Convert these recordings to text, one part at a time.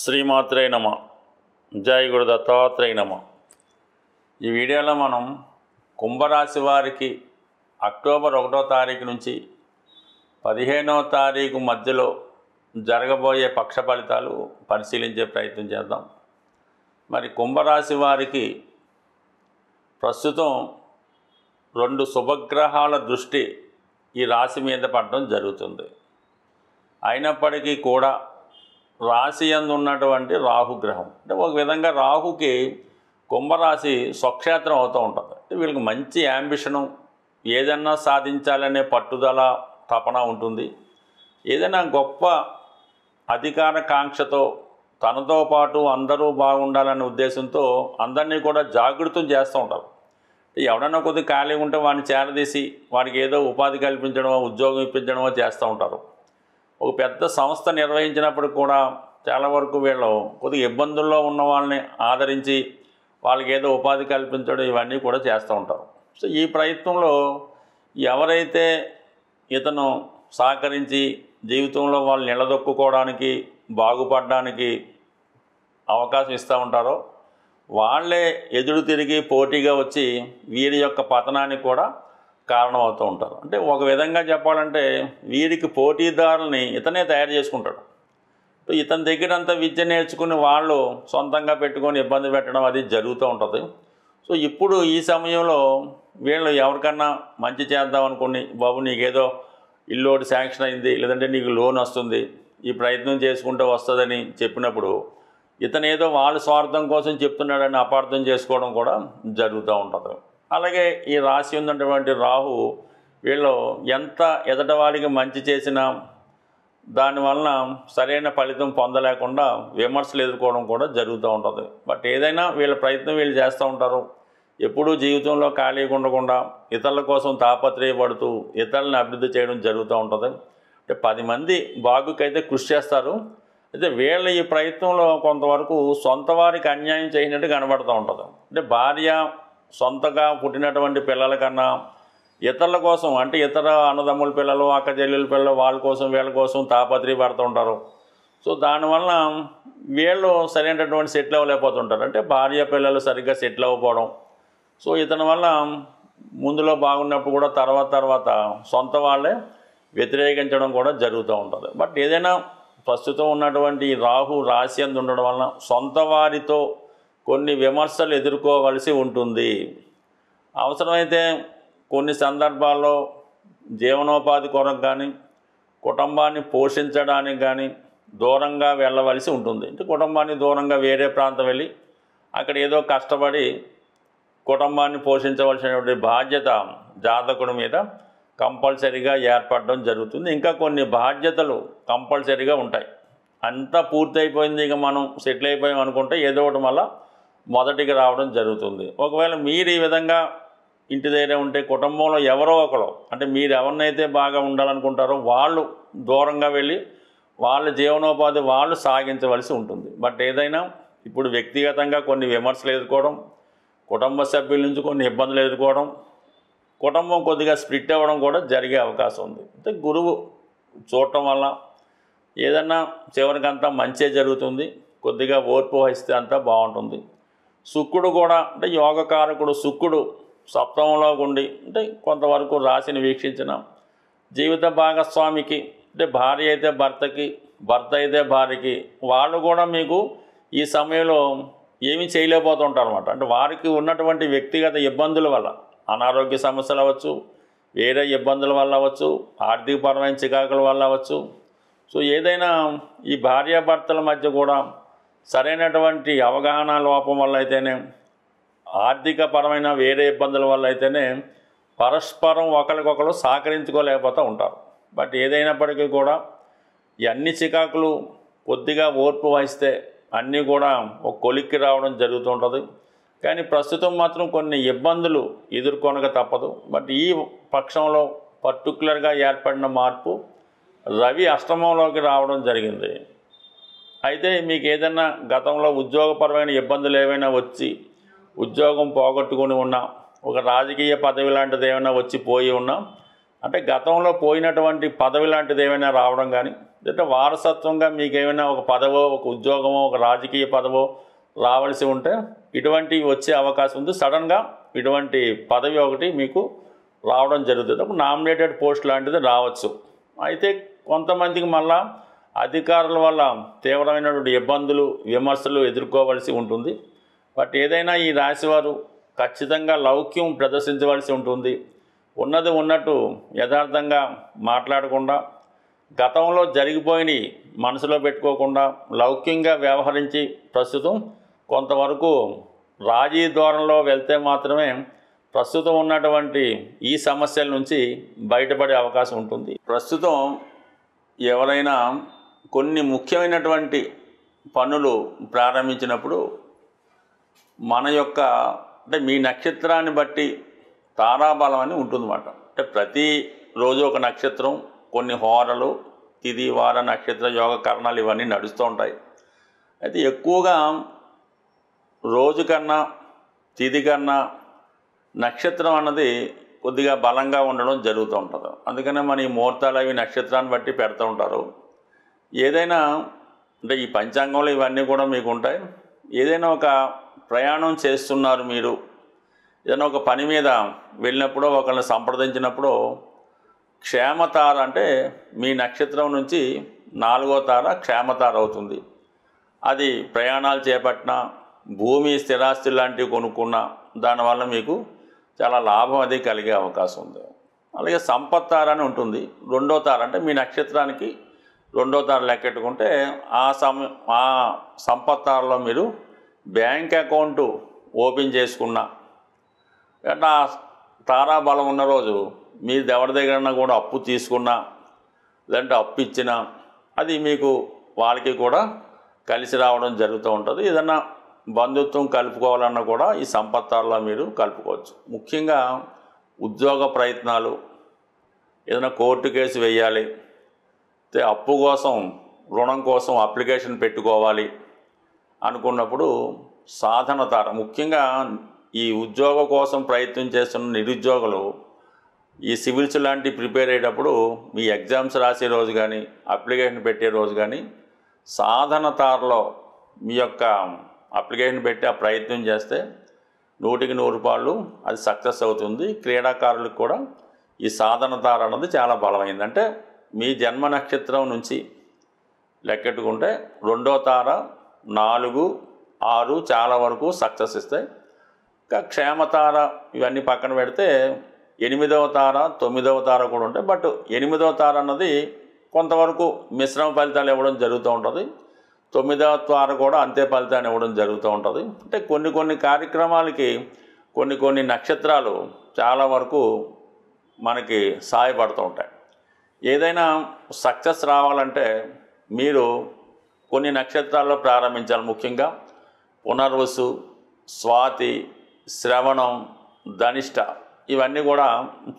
శ్రీమాత్రే నమ. జై గురు దత్తాత్రేయ నమ. ఈ వీడియోలో మనం కుంభరాశి వారికి అక్టోబర్ 1వ తారీఖు నుంచి 15వ తారీఖు మధ్యలో జరగబోయే పక్ష ఫలితాలు పరిశీలించే ప్రయత్నం చేద్దాం. మరి కుంభరాశి వారికి ప్రస్తుతం 2 శుభగ్రహాల దృష్టి ఈ రాశి మీద పడడం జరుగుతుంది. అయినప్పటికీ కూడా రాశి యందు ఉన్నటువంటి రాహుగ్రహం అంటే ఒక విధంగా రాహుకి కుంభరాశి స్వక్షేత్రం అవుతూ ఉంటుంది. అంటే వీళ్ళకి మంచి యాంబిషను, ఏదన్నా సాధించాలనే పట్టుదల తపన ఉంటుంది. ఏదైనా గొప్ప అధికార కాంక్షతో తనతో పాటు అందరూ బాగుండాలనే ఉద్దేశంతో అందరినీ కూడా జాగృతం చేస్తూ ఉంటారు. ఎవడన్నా కొద్దిగా ఖాళీ ఉంటే వాడిని చేరదీసి వాడికి ఏదో ఉపాధి కల్పించడమో ఉద్యోగం ఇప్పించడమో చేస్తూ ఉంటారు. ఒక పెద్ద సంస్థ నిర్వహించినప్పుడు కూడా చాలా వరకు వీళ్ళు కొద్దిగా ఇబ్బందుల్లో ఉన్న వాళ్ళని ఆదరించి వాళ్ళకి ఏదో ఉపాధి కల్పించడం ఇవన్నీ కూడా చేస్తూ ఉంటారు. సో ఈ ప్రయత్నంలో ఎవరైతే ఇతను సహకరించి జీవితంలో వాళ్ళు నిలదొక్కుకోవడానికి బాగుపడడానికి అవకాశం ఇస్తూ ఉంటారో వాళ్ళే ఎదురు తిరిగి పోటీగా వచ్చి వీరి యొక్క పతనానికి కూడా కారణమవుతూ ఉంటారు. అంటే ఒక విధంగా చెప్పాలంటే వీరికి పోటీదారుల్ని ఇతనే తయారు చేసుకుంటాడు. ఇతని దగ్గర అంతా విద్య నేర్చుకుని వాళ్ళు సొంతంగా పెట్టుకొని ఇబ్బంది పెట్టడం అది జరుగుతూ ఉంటుంది. సో ఇప్పుడు ఈ సమయంలో వీళ్ళు ఎవరికన్నా మంచి చేద్దాం అనుకుని, బాబు నీకేదో ఇల్లు ఒకటి శాంక్షన్ అయింది, లేదంటే నీకు లోన్ వస్తుంది, ఈ ప్రయత్నం చేసుకుంటే వస్తుందని చెప్పినప్పుడు ఇతను ఏదో వాళ్ళ స్వార్థం కోసం చెప్తున్నాడని అపార్థం చేసుకోవడం కూడా జరుగుతూ ఉంటుంది. అలాగే ఈ రాశి ఉన్నటువంటి రాహు వీళ్ళు ఎంత ఎదటవాడికి మంచి చేసినా దానివలన సరైన ఫలితం పొందలేకుండా విమర్శలు ఎదుర్కోవడం కూడా జరుగుతూ ఉంటుంది. బట్ ఏదైనా వీళ్ళ ప్రయత్నం వీళ్ళు చేస్తూ ఉంటారు. ఎప్పుడూ జీవితంలో ఖాళీగా ఉండకుండా ఇతరుల కోసం తాపత్రయపడుతూ ఇతరులను అభివృద్ధి చేయడం జరుగుతూ ఉంటుంది. అంటే 10 మంది బాగుకైతే కృషి చేస్తారు. అయితే వీళ్ళ ఈ ప్రయత్నంలో కొంతవరకు సొంత వారికి అన్యాయం చేయనట్టు కనబడుతూ ఉంటుంది. అంటే భార్య సొంతగా పుట్టినటువంటి పిల్లల కన్నా ఇతరుల కోసం, అంటే ఇతర అన్నదమ్ముల పిల్లలు, అక్క చెల్లెల పిల్లలు, వాళ్ళ కోసం వీళ్ళ కోసం తాపత్రయపడుతూ ఉంటారు. సో దానివల్ల వీళ్ళు సరైనటువంటి సెటిల్ అవ్వలేకపోతుంటారు. అంటే భార్య పిల్లలు సరిగ్గా సెటిల్ అవ్వకపోవడం. సో ఇతని వల్ల ముందులో బాగున్నప్పుడు కూడా తర్వాత సొంత వాళ్ళే వ్యతిరేకించడం కూడా జరుగుతూ ఉంటుంది. బట్ ఏదైనా ప్రస్తుతం ఉన్నటువంటి రాహు రాశి అందు ఉండడం వలన సొంత వారితో కొన్ని విమర్శలు ఎదుర్కోవలసి ఉంటుంది. అవసరమైతే కొన్ని సందర్భాల్లో జీవనోపాధి కొరకు కానీ కుటుంబాన్ని పోషించడానికి కానీ దూరంగా వెళ్ళవలసి ఉంటుంది. అంటే కుటుంబాన్ని దూరంగా వేరే ప్రాంతం వెళ్ళి అక్కడ ఏదో కష్టపడి కుటుంబాన్ని పోషించవలసినటువంటి బాధ్యత జాతకుడి మీద కంపల్సరీగా ఏర్పడడం జరుగుతుంది. ఇంకా కొన్ని బాధ్యతలు కంపల్సరీగా ఉంటాయి. అంతా పూర్తయిపోయింది, ఇక మనం సెటిల్ అయిపోయాం అనుకుంటే ఏదో ఒకటి మళ్ళీ మొదటికి రావడం జరుగుతుంది. ఒకవేళ మీరు ఈ విధంగా ఇంటి దగ్గర ఉంటే కుటుంబంలో ఎవరో ఒకరు, అంటే మీరు ఎవరినైతే బాగా ఉండాలనుకుంటారో వాళ్ళు దూరంగా వెళ్ళి వాళ్ళ జీవనోపాధి వాళ్ళు సాగించవలసి ఉంటుంది. బట్ ఏదైనా ఇప్పుడు వ్యక్తిగతంగా కొన్ని విమర్శలు ఎదుర్కోవడం, కుటుంబ సభ్యుల నుంచి కొన్ని ఇబ్బందులు ఎదుర్కోవడం, కుటుంబం కొద్దిగా స్ప్లిట్ అవ్వడం కూడా జరిగే అవకాశం ఉంది. అంటే గురువు చూడటం వల్ల ఏదన్నా చివరికంతా మంచే జరుగుతుంది. కొద్దిగా ఓర్పు వహిస్తే అంతా బాగుంటుంది. శుక్రుడు కూడా, అంటే యోగకారకుడు శుక్రుడు సప్తమంలో ఉండి, అంటే కొంతవరకు రాశిని వీక్షించిన జీవిత భాగస్వామికి, అంటే భార్య అయితే భర్తకి, భర్త అయితే భార్యకి, వాళ్ళు కూడా మీకు ఈ సమయంలో ఏమీ చేయలేకపోతుంటారు అన్నమాట. అంటే వారికి ఉన్నటువంటి వ్యక్తిగత ఇబ్బందుల వల్ల, అనారోగ్య సమస్యలు అవ్వచ్చు, వేరే ఇబ్బందుల వల్ల అవ్వచ్చు, ఆర్థికపరమైన చికాకుల వల్ల అవ్వచ్చు. సో ఏదైనా ఈ భార్యాభర్తల మధ్య కూడా సరైనటువంటి అవగాహన లోపం వల్ల అయితేనే, ఆర్థికపరమైన వేరే ఇబ్బందుల వల్ల అయితేనే పరస్పరం ఒకరికొకరు సహకరించుకోలేకపోతూ ఉంటారు. బట్ ఏదైనప్పటికీ కూడా ఈ అన్ని చికాకులు కొద్దిగా ఓర్పు వహిస్తే అన్నీ కూడా ఒక కొలిక్కి రావడం జరుగుతూ ఉంటుంది. కానీ ప్రస్తుతం మాత్రం కొన్ని ఇబ్బందులు ఎదుర్కొనక తప్పదు. బట్ ఈ పక్షంలో పర్టికులర్గా ఏర్పడిన మార్పు రవి అష్టమంలోకి రావడం జరిగింది. అయితే మీకు ఏదైనా గతంలో ఉద్యోగపరమైన ఇబ్బందులు ఏవైనా వచ్చి ఉద్యోగం పోగొట్టుకుని ఉన్నా, ఒక రాజకీయ పదవి లాంటిది ఏమైనా వచ్చి పోయి ఉన్నా, అంటే గతంలో పోయినటువంటి పదవి లాంటిది ఏమైనా రావడం కానీ, అంటే వారసత్వంగా మీకు ఏమైనా ఒక పదవో, ఒక ఉద్యోగమో, ఒక రాజకీయ పదవో రావాల్సి ఉంటే ఇటువంటివి వచ్చే అవకాశం ఉంది. సడన్గా ఇటువంటి పదవి ఒకటి మీకు రావడం జరుగుతుంది. అప్పుడు నామినేటెడ్ పోస్ట్ లాంటిది రావచ్చు. అయితే కొంతమందికి మళ్ళా అధికారుల వల్ల తీవ్రమైనటువంటి ఇబ్బందులు, విమర్శలు ఎదుర్కోవాల్సి ఉంటుంది. బట్ ఏదైనా ఈ రాశివారు ఖచ్చితంగా లౌక్యం ప్రదర్శించవలసి ఉంటుంది. ఉన్నది ఉన్నట్టు యథార్థంగా మాట్లాడకుండా, గతంలో జరిగిపోయినవి మనసులో పెట్టుకోకుండా లౌక్యంగా వ్యవహరించి ప్రస్తుతం కొంతవరకు రాజీ ధోరణిలో వెళ్తే మాత్రమే ప్రస్తుతం ఉన్నటువంటి ఈ సమస్యల నుంచి బయటపడే అవకాశం ఉంటుంది. ప్రస్తుతం ఎవరైనా కొన్ని ముఖ్యమైనటువంటి పనులు ప్రారంభించినప్పుడు మన యొక్క అంటే మీ నక్షత్రాన్ని బట్టి తారాబలం అని ఉంటుందన్నమాట. అంటే ప్రతిరోజు ఒక నక్షత్రం, కొన్ని హోరలు, తిథి, వార, నక్షత్ర యోగ కరణాలు ఇవన్నీ నడుస్తూ ఉంటాయి. అయితే ఎక్కువగా రోజు కన్నా, తిథి కన్నా నక్షత్రం అన్నది కొద్దిగా బలంగా ఉండడం జరుగుతూ ఉంటుంది. అందుకనే మన ఈ ముహూర్తాలు అవి నక్షత్రాన్ని బట్టి పెడుతూ ఉంటారు. ఏదైనా అంటే ఈ పంచాంగంలో ఇవన్నీ కూడా మీకు ఉంటాయి. ఏదైనా ఒక ప్రయాణం చేస్తున్నారు మీరు, ఏదైనా ఒక పని మీద వెళ్ళినప్పుడు, ఒకరిని సంప్రదించినప్పుడు క్షేమతార అంటే మీ నక్షత్రం నుంచి 4వ తార క్షేమతార అవుతుంది. అది ప్రయాణాలు చేపట్టిన, భూమి స్థిరాస్తి లాంటివి కొనుక్కున్న దానివల్ల మీకు చాలా లాభం అది కలిగే అవకాశం ఉంది. అలాగే సంపత్తార అని ఉంటుంది. 2వ తార అంటే మీ నక్షత్రానికి 2వ తార లెక్కెట్టుకుంటే ఆ సంపత్తారలో మీరు బ్యాంక్ అకౌంటు ఓపెన్ చేసుకున్న, అంటే ఆ తారాబలం ఉన్న రోజు మీరు ఎవరి దగ్గర కూడా అప్పు తీసుకున్నా, లేదంటే అప్పు ఇచ్చినా అది మీకు వాళ్ళకి కూడా కలిసి రావడం జరుగుతూ ఉంటుంది. ఏదన్నా బంధుత్వం కలుపుకోవాలన్నా కూడా ఈ సంపత్తారలో మీరు కలుపుకోవచ్చు. ముఖ్యంగా ఉద్యోగ ప్రయత్నాలు, ఏదైనా కోర్టు కేసు వేయాలి, అప్పు కోసం, రుణం కోసం అప్లికేషన్ పెట్టుకోవాలి అనుకున్నప్పుడు సాధన తార, ముఖ్యంగా ఈ ఉద్యోగం కోసం ప్రయత్నం చేస్తున్న నిరుద్యోగులు ఈ సివిల్స్ లాంటి ప్రిపేర్ అయ్యేటప్పుడు మీ ఎగ్జామ్స్ రాసే రోజు కానీ, అప్లికేషన్ పెట్టే రోజు కానీ సాధన తారలో మీ యొక్క అప్లికేషన్ పెట్టి ఆ ప్రయత్నం చేస్తే 100కి 100 రూపాయలు అది సక్సెస్ అవుతుంది. క్రీడాకారులకు కూడా ఈ సాధన తార అన్నది చాలా బలమైంది. అంటే మీ జన్మ నక్షత్రం నుంచి లెక్కెట్టుకుంటే 2వ తార, 4, 6 చాలా వరకు సక్సెస్ ఇస్తాయి. ఇంకా క్షేమతార ఇవన్నీ పక్కన పెడితే 8వ తార, 9వ తార కూడా ఉంటాయి. బట్ 8వ తార అన్నది కొంతవరకు మిశ్రమ ఫలితాలు ఇవ్వడం జరుగుతూ ఉంటుంది. 9వ తార కూడా అంతే ఫలితాన్ని ఇవ్వడం జరుగుతూ ఉంటుంది. అంటే కొన్ని కార్యక్రమాలకి కొన్ని నక్షత్రాలు చాలా వరకు మనకి సహాయపడుతూ ఉంటాయి. ఏదైనా సక్సెస్ రావాలంటే మీరు కొన్ని నక్షత్రాల్లో ప్రారంభించాలి. ముఖ్యంగా పునర్వసు, స్వాతి, శ్రవణం, ధనిష్ట ఇవన్నీ కూడా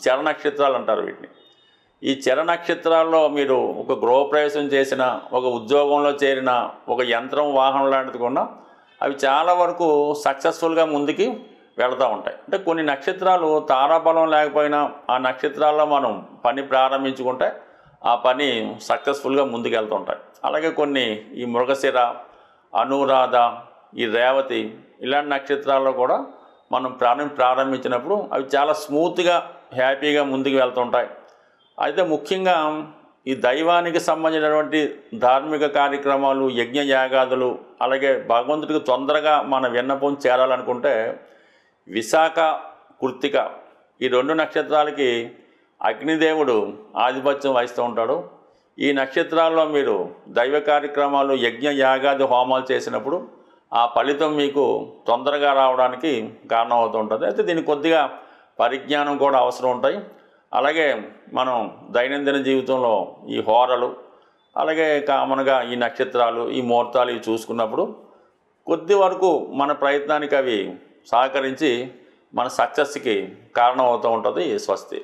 చర నక్షత్రాలు అంటారు వీటిని. ఈ చర నక్షత్రాల్లో మీరు ఒక గృహప్రవేశం చేసిన, ఒక ఉద్యోగంలో చేరిన, ఒక యంత్రం, వాహనం లాంటిది కొన్నా అవి చాలా వరకు సక్సెస్ఫుల్గా ముందుకి వెళుతూ ఉంటాయి. అంటే కొన్ని నక్షత్రాలు తారాబలం లేకపోయినా ఆ నక్షత్రాల్లో మనం పని ప్రారంభించుకుంటే ఆ పని సక్సెస్ఫుల్గా ముందుకు వెళ్తుంటాయి. అలాగే కొన్ని ఈ మృగశిర, అనురాధ, ఈ రేవతి ఇలాంటి నక్షత్రాల్లో కూడా మనం ప్రారంభించినప్పుడు అవి చాలా స్మూత్గా, హ్యాపీగా ముందుకు వెళ్తుంటాయి. అయితే ముఖ్యంగా ఈ దైవానికి సంబంధించినటువంటి ధార్మిక కార్యక్రమాలు, యజ్ఞ యాగాదులు, అలాగే భగవంతుడికి తొందరగా మన విన్నపం చేరాలనుకుంటే విశాఖ, కృత్తిక ఈ 2 నక్షత్రాలకి అగ్నిదేవుడు ఆధిపత్యం వహిస్తూ ఉంటాడు. ఈ నక్షత్రాల్లో మీరు దైవ కార్యక్రమాలు, యజ్ఞ యాగాది హోమాలు చేసినప్పుడు ఆ ఫలితం మీకు తొందరగా రావడానికి కారణం అవుతూ ఉంటుంది. అయితే దీనికి కొద్దిగా పరిజ్ఞానం కూడా అవసరం ఉంటాయి. అలాగే మనం దైనందిన జీవితంలో ఈ హోరలు, అలాగే కామన్గా ఈ నక్షత్రాలు, ఈ ముహూర్తాలు ఇవి చూసుకున్నప్పుడు కొద్ది వరకు మన ప్రయత్నానికి అవి సహకరించి మన సక్సెస్కి కారణం అవుతూ ఉంటుంది. స్వస్తి.